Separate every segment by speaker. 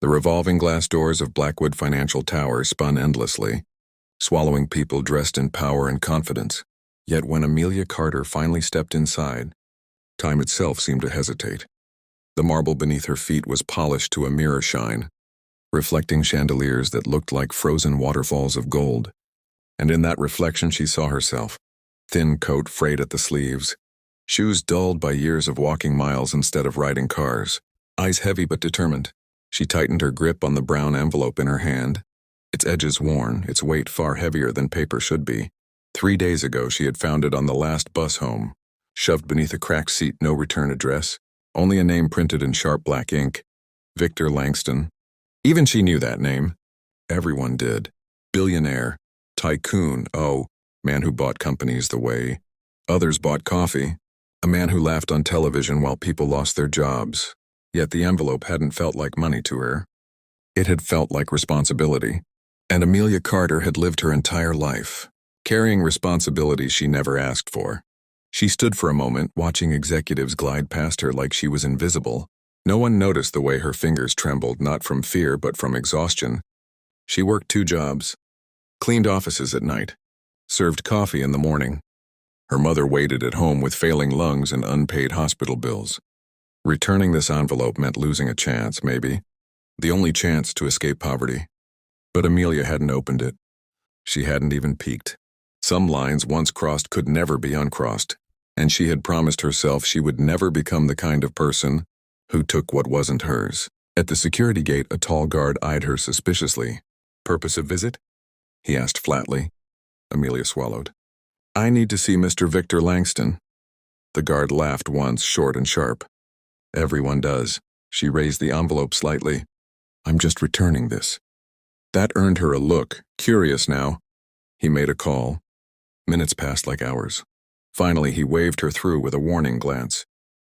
Speaker 1: The revolving glass doors of Blackwood Financial Tower spun endlessly, swallowing people dressed in power and confidence. Yet when Amelia Carter finally stepped inside, time itself seemed to hesitate. The marble beneath her feet was polished to a mirror shine, reflecting chandeliers that looked like frozen waterfalls of gold. And in that reflection she saw herself, thin coat frayed at the sleeves, shoes dulled by years of walking miles instead of riding cars, eyes heavy but determined. She tightened her grip on the brown envelope in her hand, its edges worn, its weight far heavier than paper should be. 3 days ago she had found it on the last bus home, shoved beneath a cracked seat, no return address, only a name printed in sharp black ink, Victor Langston. Even she knew that name. Everyone did. Billionaire, tycoon, oh, man who bought companies the way others bought coffee, a man who laughed on television while people lost their jobs. Yet the envelope hadn't felt like money to her. It had felt like responsibility. And Amelia Carter had lived her entire life, carrying responsibilities she never asked for. She stood for a moment, watching executives glide past her like she was invisible. No one noticed the way her fingers trembled, not from fear but from exhaustion. She worked 2 jobs, cleaned offices at night, served coffee in the morning. Her mother waited at home with failing lungs and unpaid hospital bills. Returning this envelope meant losing a chance, maybe, the only chance to escape poverty. But Amelia hadn't opened it. She hadn't even peeked. Some lines once crossed could never be uncrossed, and she had promised herself she would never become the kind of person who took what wasn't hers. At the security gate, a tall guard eyed her suspiciously. "Purpose of visit?" he asked flatly. Amelia swallowed. "I need to see Mr. Victor Langston." The guard laughed once, short and sharp. "Everyone does." She raised the envelope slightly. "I'm just returning this." That earned her a look, curious now. He made a call. Minutes passed like hours. Finally, he waved her through with a warning glance.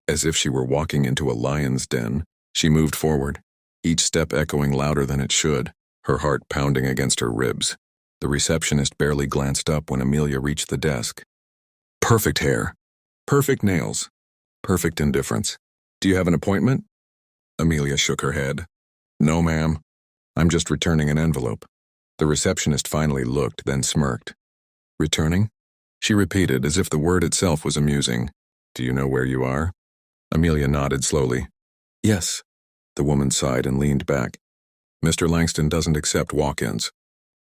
Speaker 1: As if she were walking into a lion's den, she moved forward, each step echoing louder than it should, her heart pounding against her ribs. The receptionist barely glanced up when Amelia reached the desk. Perfect hair, perfect nails, perfect indifference. "Do you have an appointment?" Amelia shook her head. "No, ma'am. I'm just returning an envelope." The receptionist finally looked, then smirked. "Returning?" She repeated, as if the word itself was amusing. "Do you know where you are?" Amelia nodded slowly. "Yes." The woman sighed and leaned back. "Mr. Langston doesn't accept walk-ins.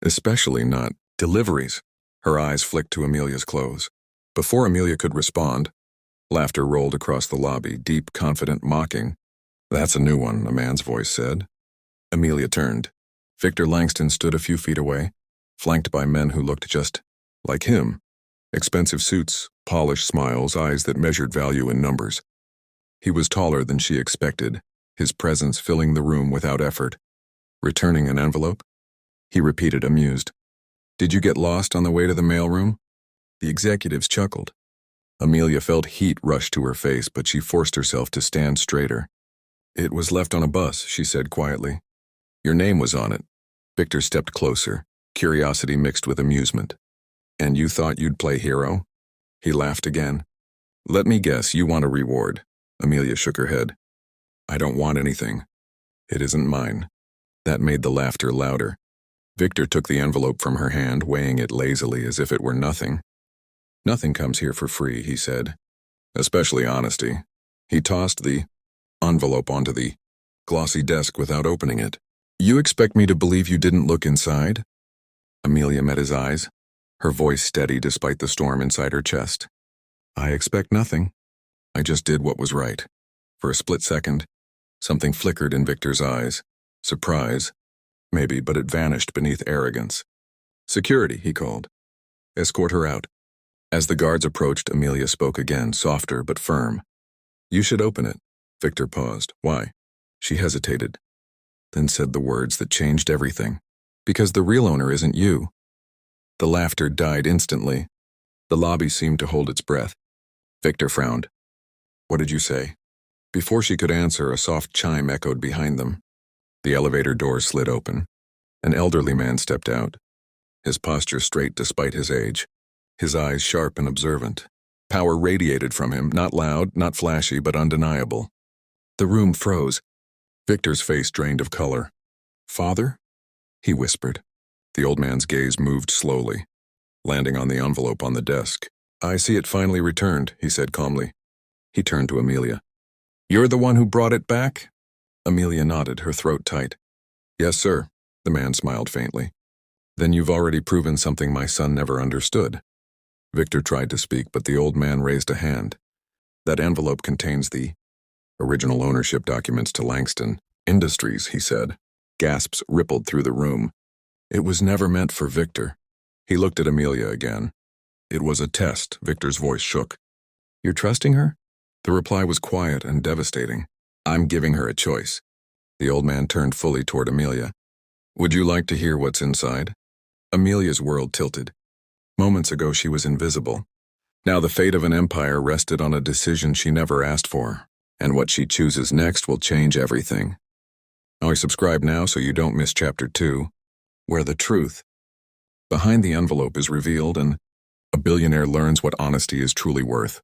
Speaker 1: Especially not deliveries." Her eyes flicked to Amelia's clothes. Before Amelia could respond, laughter rolled across the lobby, deep, confident mocking. "That's a new one," a man's voice said. Amelia turned. Victor Langston stood a few feet away, flanked by men who looked just like him. Expensive suits, polished smiles, eyes that measured value in numbers. He was taller than she expected, his presence filling the room without effort. "Returning an envelope?" He repeated, amused. "Did you get lost on the way to the mailroom?" The executives chuckled. Amelia felt heat rush to her face, but she forced herself to stand straighter. "It was left on a bus," she said quietly. "Your name was on it." Victor stepped closer, curiosity mixed with amusement. "And you thought you'd play hero?" He laughed again. "Let me guess, you want a reward." Amelia shook her head. "I don't want anything. It isn't mine." That made the laughter louder. Victor took the envelope from her hand, weighing it lazily as if it were nothing. "Nothing comes here for free," he said. "Especially honesty." He tossed the envelope onto the glossy desk without opening it. "You expect me to believe you didn't look inside?" Amelia met his eyes, her voice steady despite the storm inside her chest. "I expect nothing. I just did what was right." For a split second, something flickered in Victor's eyes. Surprise, maybe, but it vanished beneath arrogance. "Security," he called. "Escort her out." As the guards approached, Amelia spoke again, softer but firm. "You should open it." Victor paused. "Why?" She hesitated, then said the words that changed everything. "Because the real owner isn't you." The laughter died instantly. The lobby seemed to hold its breath. Victor frowned. "What did you say?" Before she could answer, a soft chime echoed behind them. The elevator door slid open. An elderly man stepped out, his posture straight despite his age, his eyes sharp and observant. Power radiated from him, not loud, not flashy, but undeniable. The room froze. Victor's face drained of color. "Father?" he whispered. The old man's gaze moved slowly, landing on the envelope on the desk. "I see it finally returned," he said calmly. He turned to Amelia. "You're the one who brought it back?" Amelia nodded, her throat tight. "Yes, sir," the man smiled faintly. "Then you've already proven something my son never understood." Victor tried to speak, but the old man raised a hand. "That envelope contains the original ownership documents to Langston Industries," he said. Gasps rippled through the room. It was never meant for Victor. He looked at Amelia again. "It was a test." Victor's voice shook. "You're trusting her?" The reply was quiet and devastating. "I'm giving her a choice." The old man turned fully toward Amelia. "Would you like to hear what's inside?" Amelia's world tilted. Moments ago she was invisible. Now the fate of an empire rested on a decision she never asked for, and what she chooses next will change everything. Subscribe now so you don't miss Chapter 2, where the truth behind the envelope is revealed and a billionaire learns what honesty is truly worth.